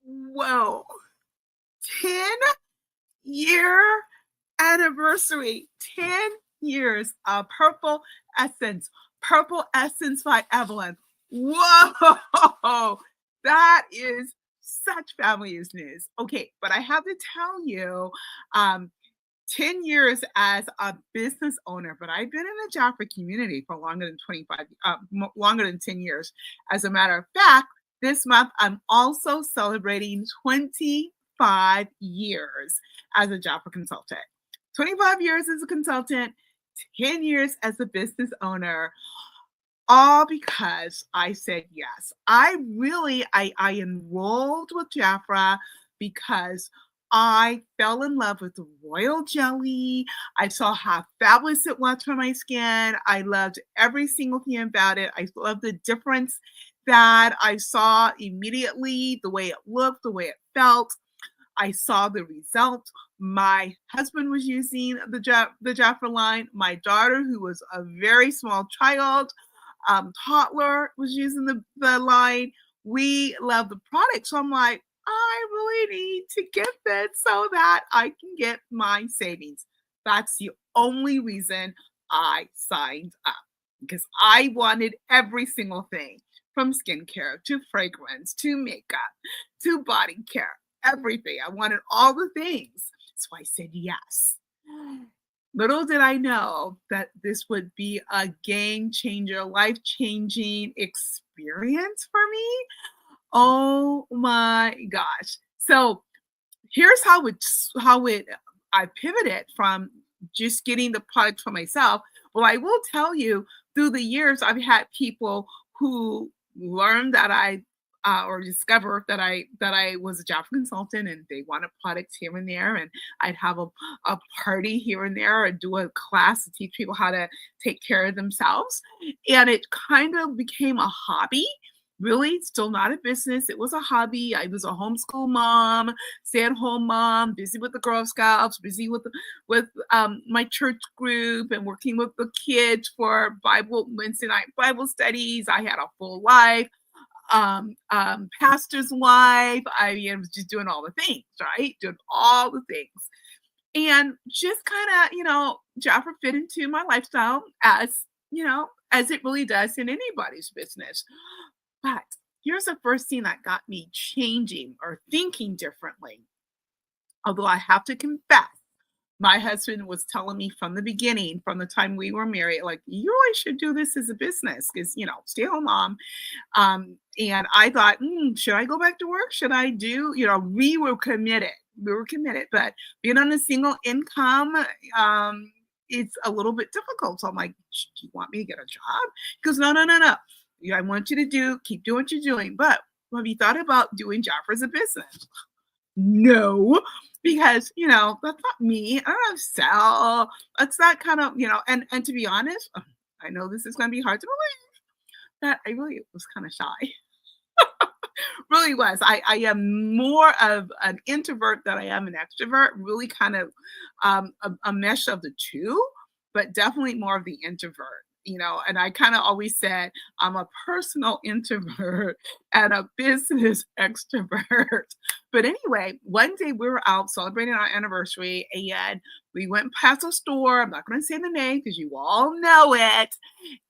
Whoa, 10-year anniversary, 10 years of Purple Essence by Evelyn. Whoa, that is such family news. Okay, but I have to tell you, um, 10 years as a business owner, but I've been in the Jaffa community for longer than 25, longer than 10 years. As a matter of fact, this month I'm also celebrating 25 years as a Jaffa consultant. 25 years as a consultant, 10 years as a business owner, all because I said yes. I enrolled with Jafra because I fell in love with the royal jelly. I saw how fabulous it was for my skin. I loved every single thing about it. I loved the difference that I saw immediately, the way it looked, the way it felt. I saw the result. My husband was using the Jafra line. My daughter, who was a very small child, toddler, was using the line. We love the product. So I'm like, I really need to get this so that I can get my savings. That's the only reason I signed up because I wanted every single thing from skincare to fragrance to makeup to body care, everything. I wanted all the things. So I said yes. Little did I know that this would be a game changer, life changing experience for me. Oh my gosh. So here's how it I pivoted from just getting the product for myself. Well, I will tell you, through the years, I've had people who learned that I or discovered that I was a job consultant and they wanted products here and there, and I'd have a party here and there or do a class to teach people how to take care of themselves. And it kind of became a hobby. Really, still not a business. It was a hobby. I was a homeschool mom, stay-at-home mom, busy with the Girl Scouts, busy with my church group, and working with the kids for Bible Wednesday night Bible studies. I had a full life, pastor's wife. Was just doing all the things, right? Doing all the things, and just kind of, Jaffa fit into my lifestyle as it really does in anybody's business. But here's the first thing that got me changing or thinking differently. Although I have to confess, my husband was telling me from the beginning, from the time we were married, like, you really should do this as a business because, stay home mom. And I thought, should I go back to work? Should I do, we were committed. But being on a single income, it's a little bit difficult. So I'm like, do you want me to get a job? He goes, no, no, no, no. I want you to keep doing what you're doing. But have you thought about doing Jaffa as a business? No, because that's not me. I don't sell. That's that kind of, and to be honest, I know this is gonna be hard to believe that I really was kind of shy. Really was. I am more of an introvert than I am an extrovert, really kind of a mesh of the two, but definitely more of the introvert. And I kind of always said I'm a personal introvert and a business extrovert. But anyway, one day we were out celebrating our anniversary and we went past a store. I'm not going to say the name because you all know it.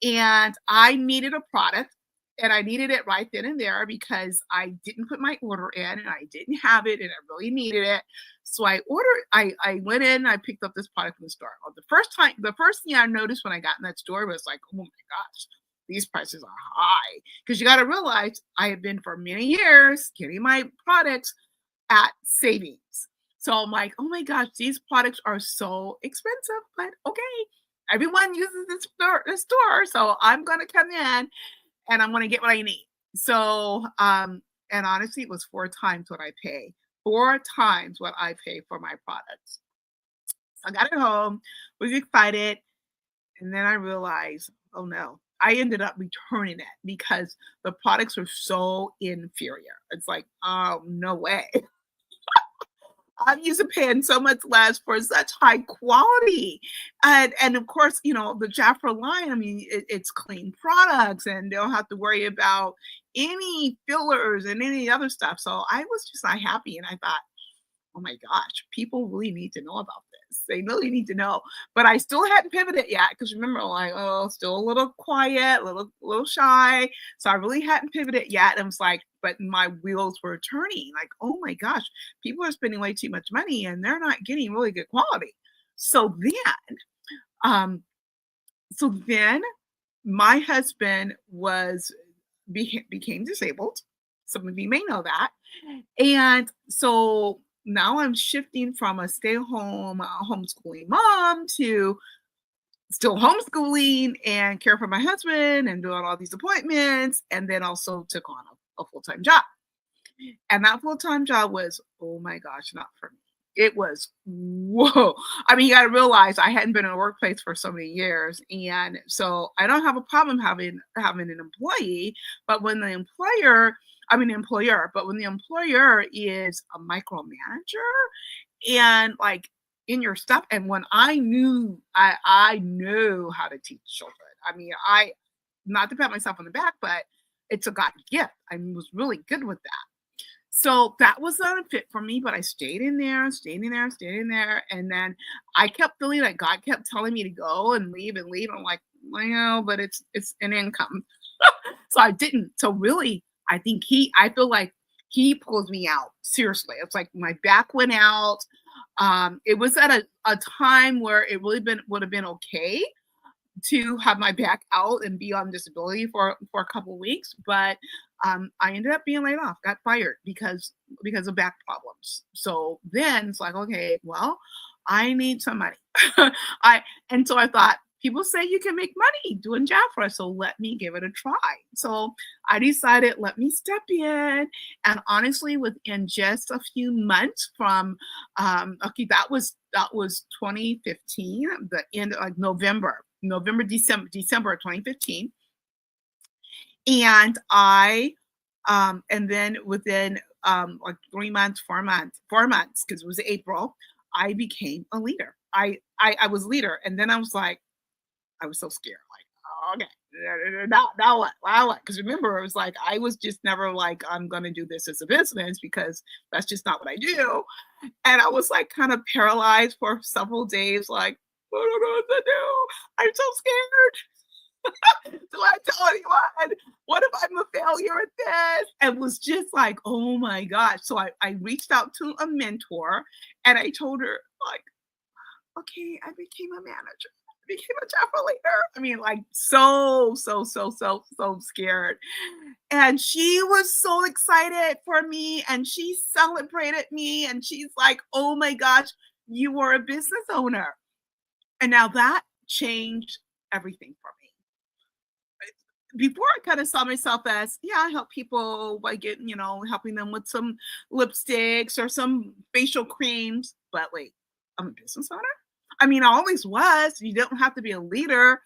And I needed a product and I needed it right then and there because I didn't put my order in and I didn't have it and I really needed it. So I went in and I picked up this product in the store. Well, the first thing I noticed when I got in that store was like, oh my gosh, these prices are high. Because you got to realize I have been for many years getting my products at savings. So I'm like, oh my gosh, these products are so expensive, but okay. Everyone uses this store, so I'm going to come in and I'm going to get what I need. So, and honestly, it was 4 times what I pay. 4 times what I pay for my products. So I got it home, was excited, and then I realized, oh no, I ended up returning it because the products were so inferior. It's like, oh, no way. I'm used to paying so much less for such high quality. And of course, the Jafra line, I mean, it's clean products and they don't have to worry about any fillers and any other stuff. So I was just not happy. And I thought, oh my gosh, people really need to know about this. They really need to know. But I still hadn't pivoted yet because remember, like, oh, still a little quiet, little shy. So I really hadn't pivoted yet. And it was like, but my wheels were turning. Like, oh my gosh, people are spending way too much money and they're not getting really good quality. So then, um, so then my husband became disabled. Some of you may know that. And so now I'm shifting from a stay-at-home homeschooling mom to still homeschooling and care for my husband and doing all these appointments, and then also took on a full-time job. And that full-time job was, oh my gosh, not for me. It was, whoa. I mean, you got to realize I hadn't been in a workplace for so many years. And so I don't have a problem having an employee, but when the employer, but when the employer is a micromanager and like in your stuff, and when I knew how to teach children. I mean, not to pat myself on the back, but it's a God gift. I was really good with that. So that was not a fit for me, but I stayed in there. And then I kept feeling like God kept telling me to go and leave and leave. I'm like, well, but it's an income. So I didn't. So really, I feel like he pulled me out. Seriously. It's like my back went out. It was at a time where it really would have been okay to have my back out and be on disability for a couple of weeks, but I ended up being laid off, got fired because of back problems. So then it's like, okay, well, I need some money. And so I thought, people say you can make money doing Jafra, so let me give it a try. So I decided, let me step in, and honestly, within just a few months from, that was 2015, the end of like December of 2015. And and then within like 3 months, 4 months, because it was April, I became a leader. I was leader. And then I was like, I was so scared. Like, oh, okay, now what? Now what? Because remember, it was like, I was just never like, I'm going to do this as a business because that's just not what I do. And I was like kind of paralyzed for several days, like, I don't know what to do. I'm so scared. Do I tell anyone? What if I'm a failure at this? And was just like, oh my gosh. So I reached out to a mentor and I told her, like, okay, I became a manager. I became a chapter leader. I mean, like so scared. And she was so excited for me and she celebrated me and she's like, oh my gosh, you were a business owner. And now that changed everything for me. Before I kind of saw myself as, yeah, I help people by helping them with some lipsticks or some facial creams. But wait, I'm a business owner? I mean, I always was. You don't have to be a leader,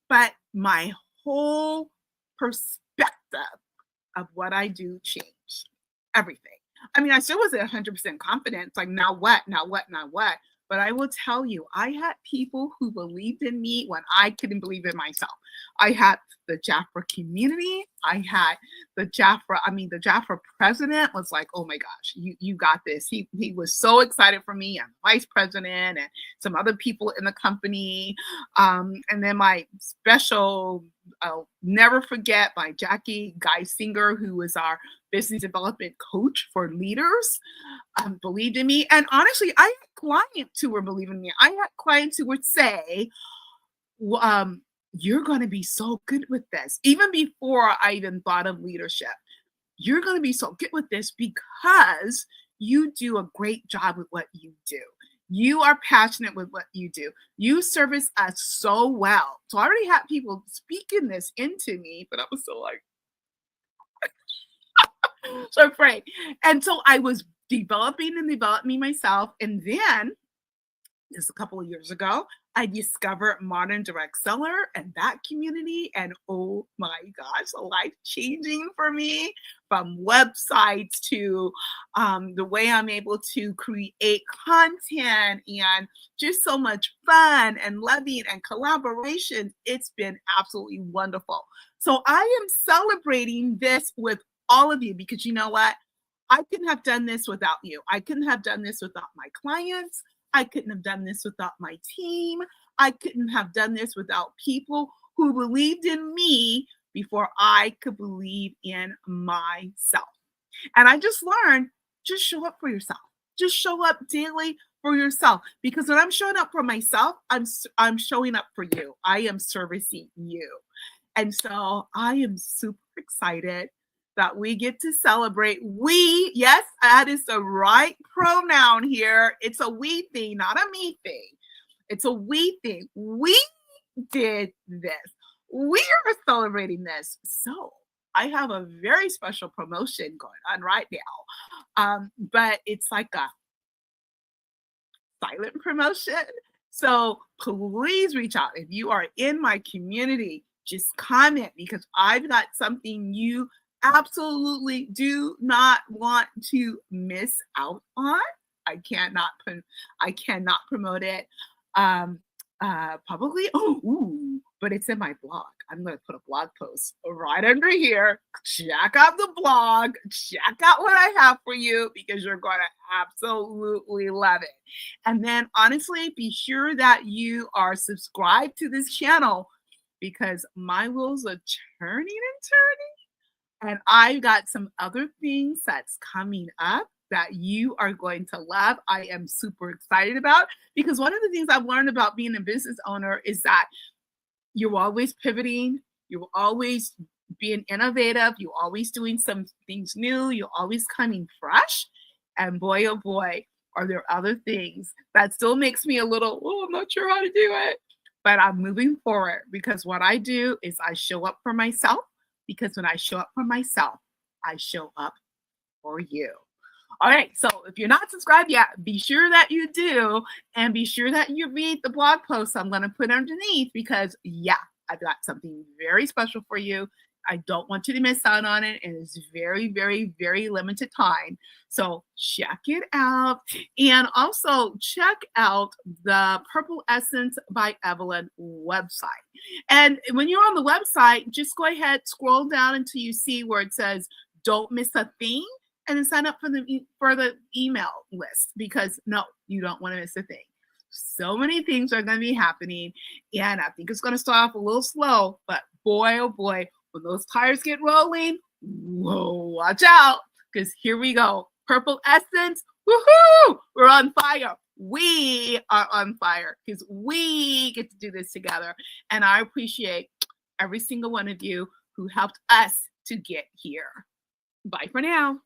but my whole perspective of what I do changed. Everything. I mean, I still wasn't 100% confident. It's like, now what? But I will tell you, I had people who believed in me when I couldn't believe in myself. I had the Jafra community. I had the Jafra president was like, oh my gosh, you got this. He was so excited for me. I'm vice president and some other people in the company. And then my special, I'll never forget, my Jackie Geisinger, who was our business development coach for leaders, believed in me. And honestly, I had clients who were believing in me. I had clients who would say, you're going to be so good with this. Even before I even thought of leadership, you're going to be so good with this because you do a great job with what you do. You are passionate with what you do. You service us so well. So I already had people speaking this into me, but I was so like, so afraid. And so I was developing myself. And then just a couple of years ago, I discovered Modern Direct Seller and that community. And oh my gosh, life changing for me, from websites to the way I'm able to create content and just so much fun and loving and collaboration. It's been absolutely wonderful. So I am celebrating this with all of you because you know what? I couldn't have done this without you. I couldn't have done this without my clients. I couldn't have done this without my team. I couldn't have done this without people who believed in me before I could believe in myself. And I just learned, just show up for yourself. Just show up daily for yourself. Because when I'm showing up for myself, I'm showing up for you. I am servicing you. And so I am super excited that we get to celebrate. We, yes, that is the right pronoun here. It's a we thing, not a me thing. It's a we thing. We did this. We are celebrating this. So I have a very special promotion going on right now. But it's like a silent promotion. So please reach out. If you are in my community, just comment because I've got something you absolutely do not want to miss out on. I cannot I cannot promote it publicly. Oh, ooh, but it's in my blog. I'm going to put a blog post right under here. Check out the blog. Check out what I have for you because you're going to absolutely love it. And then honestly, be sure that you are subscribed to this channel because my wheels are turning and turning. And I've got some other things that's coming up that you are going to love. I am super excited about because one of the things I've learned about being a business owner is that you're always pivoting, you're always being innovative, you're always doing some things new, you're always coming fresh. And boy, oh boy, are there other things that still makes me a little, oh, I'm not sure how to do it. But I'm moving forward because what I do is I show up for myself because when I show up for myself, I show up for you. All right, so if you're not subscribed yet, be sure that you do and be sure that you read the blog post I'm going to put underneath because, yeah, I've got something very special for you. I don't want you to miss out on it. And it's very, very, very limited time. So check it out. And also check out the Purple Essence by Evelyn website. And when you're on the website, just go ahead, scroll down until you see where it says, don't miss a thing. And then sign up for the email list because no, you don't want to miss a thing. So many things are going to be happening. And I think it's going to start off a little slow, but boy, oh boy, when those tires get rolling, whoa, watch out, because here we go. Purple Essence, woohoo! We're on fire. We are on fire because we get to do this together. And I appreciate every single one of you who helped us to get here. Bye for now.